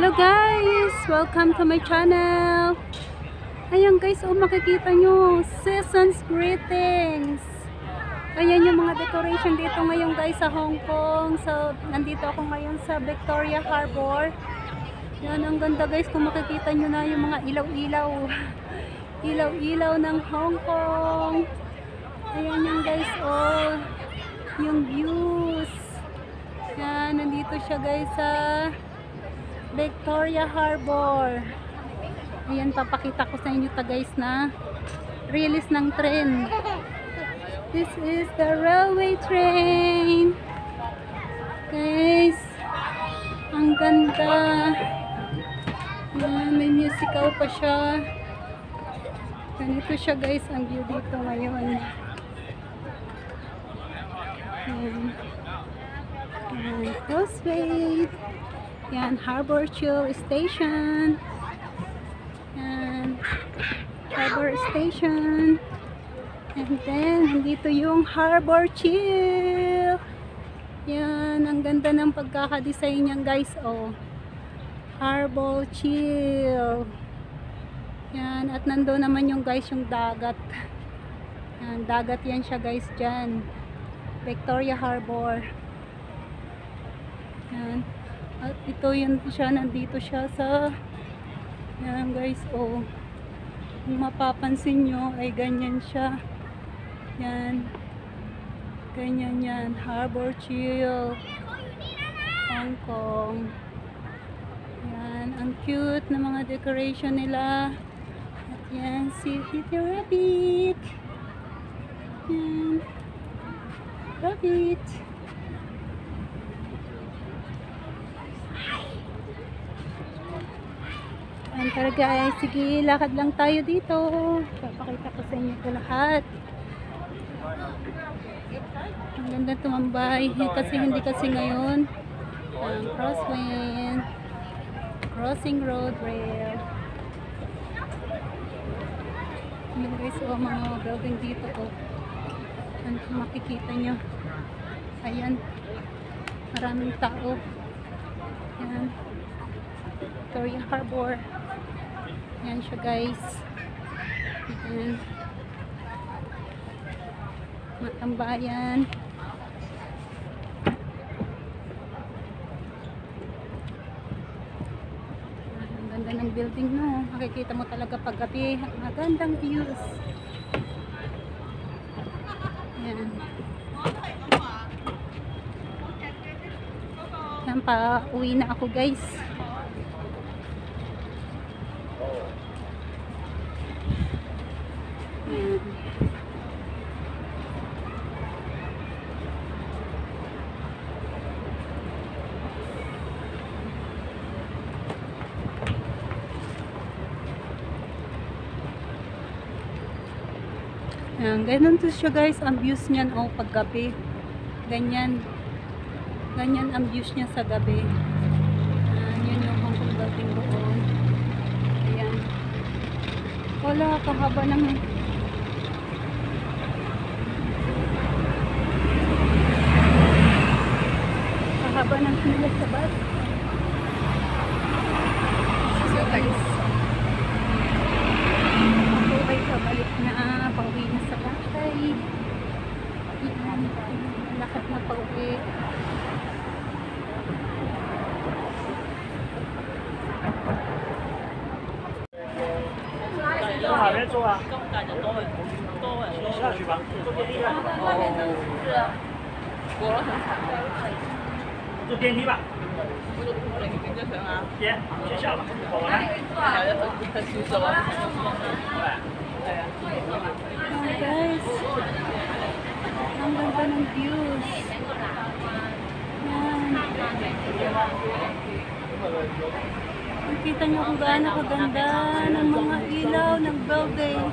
Hello guys! Welcome to my channel! Ayan guys, makikita nyo, season's greetings! Ayan yung mga decoration dito ngayon guys sa Hong Kong. So, nandito ako ngayon sa Victoria Harbor. Yan, ang ganda guys kung makikita nyo na yung mga ilaw-ilaw. Ilaw-ilaw ng Hong Kong. Ayan yung guys, oh, yung views. Yan, nandito siya guys sa Victoria Harbor. Ayan, papakita ko sa inyo ta guys na release ng train. This is the railway train. Guys, ang ganda. Ayan, may musical pa siya. Ganito siya guys ang view dito ngayon. Ayan. Ayan, Causeway. Yan, Harbor Chill Station. Yan, Harbor Station. And then, nandito yung Harbor Chill. Yan, ang ganda ng pagkakadesign niyan guys. Oh, Harbor Chill. Yan, at nandoon naman yung guys yung dagat. Yan, dagat yan siya guys dyan. Victoria Harbor. Yan. At ito yun siya, nandito siya sa yan guys, oh, kung mapapansin nyo ay ganyan siya. Yan, ganyan yan, Harbor Chill Hong Kong. Yan, ang cute na mga decoration nila. At yan, si City Rabbit. Yan, Rabbit. Ayan, tara guys, sige, lakad lang tayo dito. Papakita ko sa inyo ito lahat. Ang ganda tumambay kasi hindi kasi ngayon ang crosswind, crossing road rail. Ayan guys, oh, mga building dito, oh. Ayan, kung makikita nyo, ayan, maraming tao. Ayan, Victoria Harbor. Yan siya guys. Ayan. Matambayan. Ang ganda ng building, no? Makikita mo talaga paggabi. Magandang views. Ayan. Yan, pa-uwi na ako guys. Ayan, ganun to siya guys ang views niyan, oh, paggabi. Ganyan. Ganyan ang views niya sa gabi. Ayan, yun yung Hong Kong building doon. Ayan. Wala, kahaba ng pila sa bus. So guys, okay, pabalik na, pauwi na sa bahay. Ayan, lakad na pauwi.坐电梯吧。先学校吧，我来。Guys, ang ganda ng views. Yan. Nakita nyo kung gaano kaganda ng mga ilaw ng building.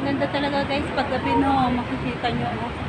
Maganda talaga guys pag gabi no, makikita nyo. Oh.